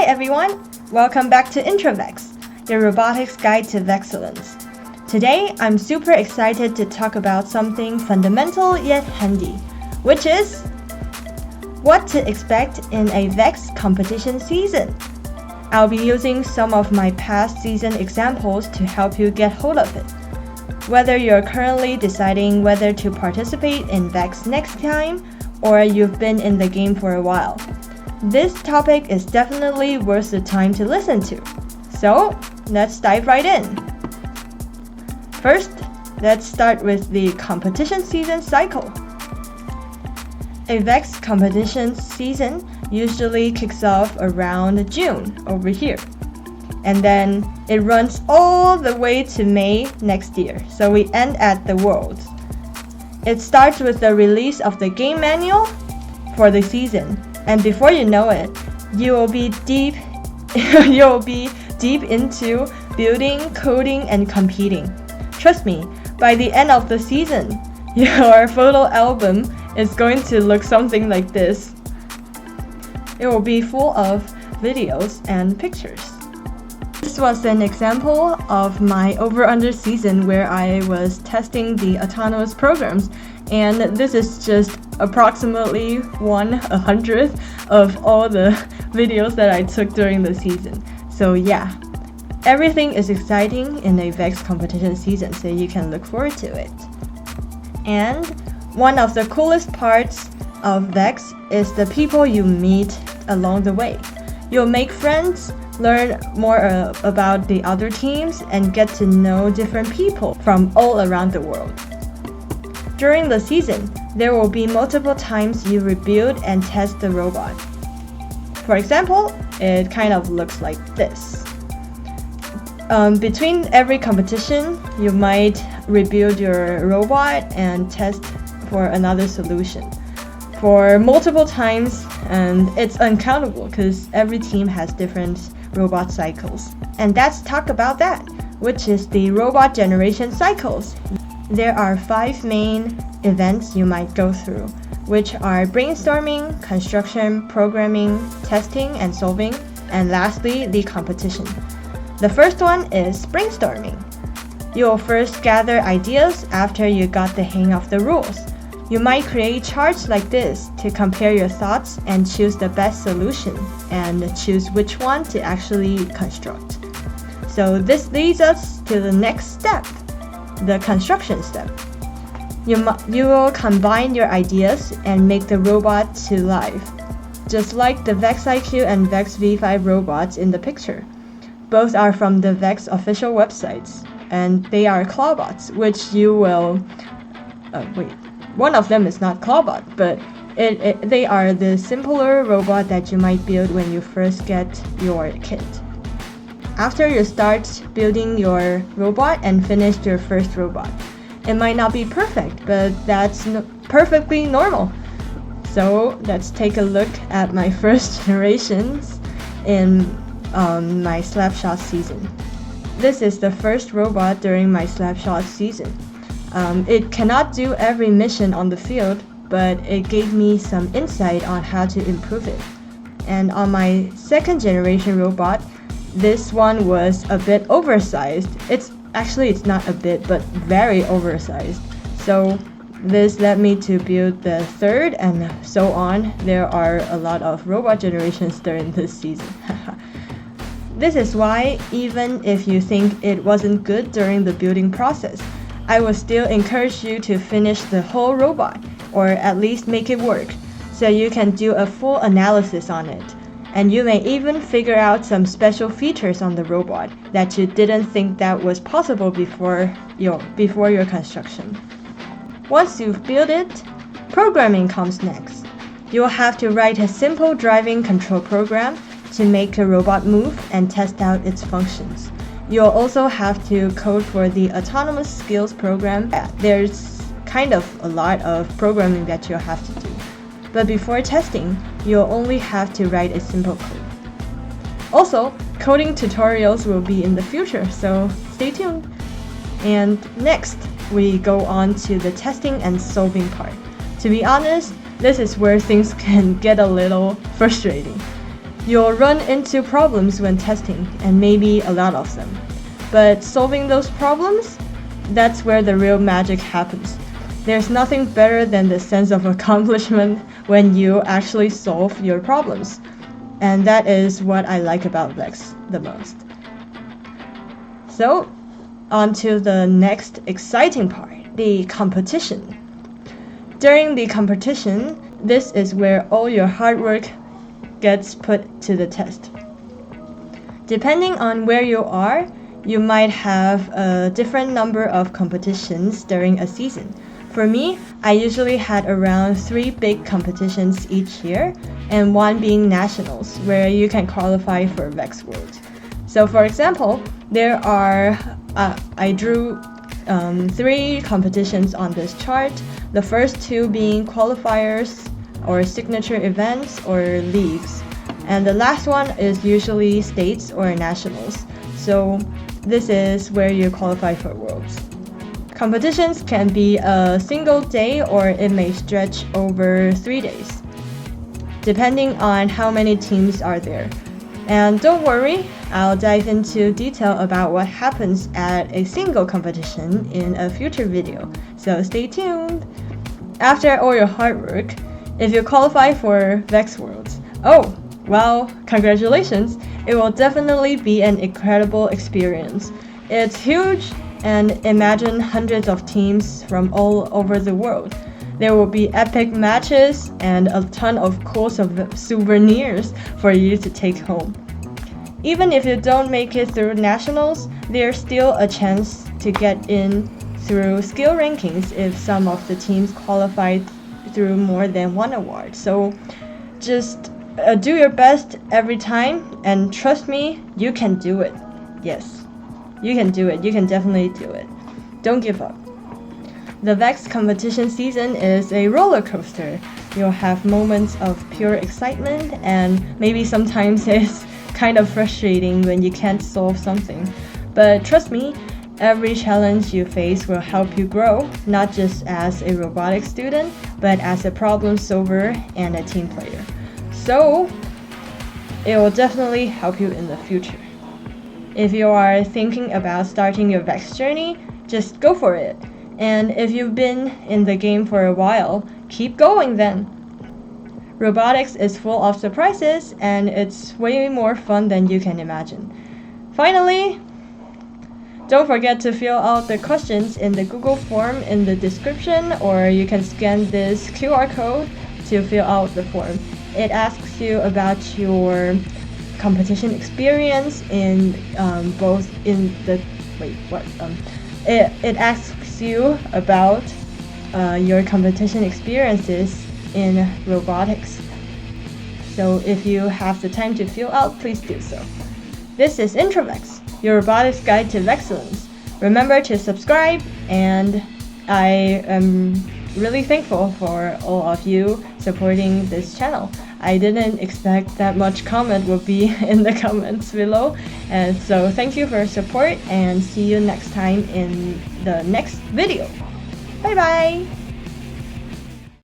everyone! Welcome back to VEX, your robotics guide to excellence. Today, I'm super excited to talk about something fundamental yet handy, which is what to expect in a VEX competition season. I'll be using some of my past season examples to help you get hold of it. Whether you're currently deciding whether to participate in VEX next time, or you've been in the game for a while, this topic is definitely worth the time to listen to. So, let's dive right in. First, let's start with the competition season cycle. A VEX competition season usually kicks off around June over here. And then it runs all the way to May next year. So we end at the Worlds. It starts with the release of the game manual for the season. And before you know it, you will be deep into building, coding, and competing. Trust me, by the end of the season, your photo album is going to look something like this. It will be full of videos and pictures. This was an example of my over-under season where I was testing the autonomous programs, and this is just approximately 1/100th of all the videos that I took during the season. So yeah, everything is exciting in a VEX competition season, so you can look forward to it. And one of the coolest parts of VEX is the people you meet along the way. You'll make friends, learn more about the other teams, and get to know different people from all around the world. During the season, there will be multiple times you rebuild and test the robot. For example, it kind of looks like this. Between every competition, you might rebuild your robot and test for another solution for multiple times, and it's uncountable because every team has different robot cycles. And let's talk about that, which is the robot generation cycles. There are 5 main events you might go through, which are brainstorming, construction, programming, testing, and solving, and lastly, the competition. The first one is brainstorming. You'll first gather ideas after you got the hang of the rules. You might create charts like this to compare your thoughts and choose the best solution and choose which one to actually construct. So this leads us to the next step, the construction step. You will combine your ideas and make the robot to life, just like the VEX IQ and VEX V5 robots in the picture. Both are from the VEX official websites, and they are clawbots, which you will... one of them is not clawbot, but they are the simpler robot that you might build when you first get your kit. After you start building your robot and finish your first robot, it might not be perfect, but that's perfectly normal. So let's take a look at my first generations in my Slapshot season. This is the first robot during my Slapshot season. It cannot do every mission on the field, but it gave me some insight on how to improve it. And on my second generation robot, this one was a bit oversized. It's not a bit, but very oversized. So this led me to build the third, and so on. There are a lot of robot generations during this season. This is why, even if you think it wasn't good during the building process, I will still encourage you to finish the whole robot, or at least make it work, so you can do a full analysis on it. And you may even figure out some special features on the robot that you didn't think that was possible before your construction. Once you've built it, programming comes next. You'll have to write a simple driving control program to make the robot move and test out its functions. You'll also have to code for the autonomous skills program. There's kind of a lot of programming that you'll have to do. But before testing, you'll only have to write a simple code. Also, coding tutorials will be in the future, so stay tuned. And next, we go on to the testing and solving part. To be honest, this is where things can get a little frustrating. You'll run into problems when testing, and maybe a lot of them. But solving those problems, that's where the real magic happens. There's nothing better than the sense of accomplishment when you actually solve your problems. And that is what I like about VEX the most. So, on to the next exciting part, the competition. During the competition, this is where all your hard work gets put to the test. Depending on where you are, you might have a different number of competitions during a season. For me, I usually had around 3 big competitions each year, and one being nationals, where you can qualify for VEX Worlds. So for example, I drew 3 competitions on this chart, the first 2 being qualifiers or signature events or leagues, and the last one is usually states or nationals. So this is where you qualify for Worlds. Competitions can be a single day or it may stretch over 3 days, depending on how many teams are there. And don't worry, I'll dive into detail about what happens at a single competition in a future video, so stay tuned. After all your hard work, if you qualify for VEX Worlds, oh, well, congratulations! It will definitely be an incredible experience. It's huge, and imagine hundreds of teams from all over the world. There will be epic matches and a ton of cool souvenirs for you to take home. Even if you don't make it through nationals, there's still a chance to get in through skill rankings if some of the teams qualified through more than one award. So just do your best every time, and trust me, you can do it. Yes, you can do it. You can definitely do it. Don't give up. The VEX competition season is a roller coaster. You'll have moments of pure excitement, and maybe sometimes it's kind of frustrating when you can't solve something. But trust me, every challenge you face will help you grow, not just as a robotics student, but as a problem solver and a team player. So, it will definitely help you in the future. If you are thinking about starting your VEX journey, just go for it. And if you've been in the game for a while, keep going then. Robotics is full of surprises, and it's way more fun than you can imagine. Finally, don't forget to fill out the questions in the Google form in the description, or you can scan this QR code to fill out the form. It asks you about your competition experience in it asks you about your competition experiences in robotics. So if you have the time to fill out, please do so. This is IntroVEX, your robotics guide to excellence. Remember to subscribe, and I am really thankful for all of you supporting this channel. I didn't expect that much comment would be in the comments below, and so thank you for your support, and see you next time in the next video. Bye bye!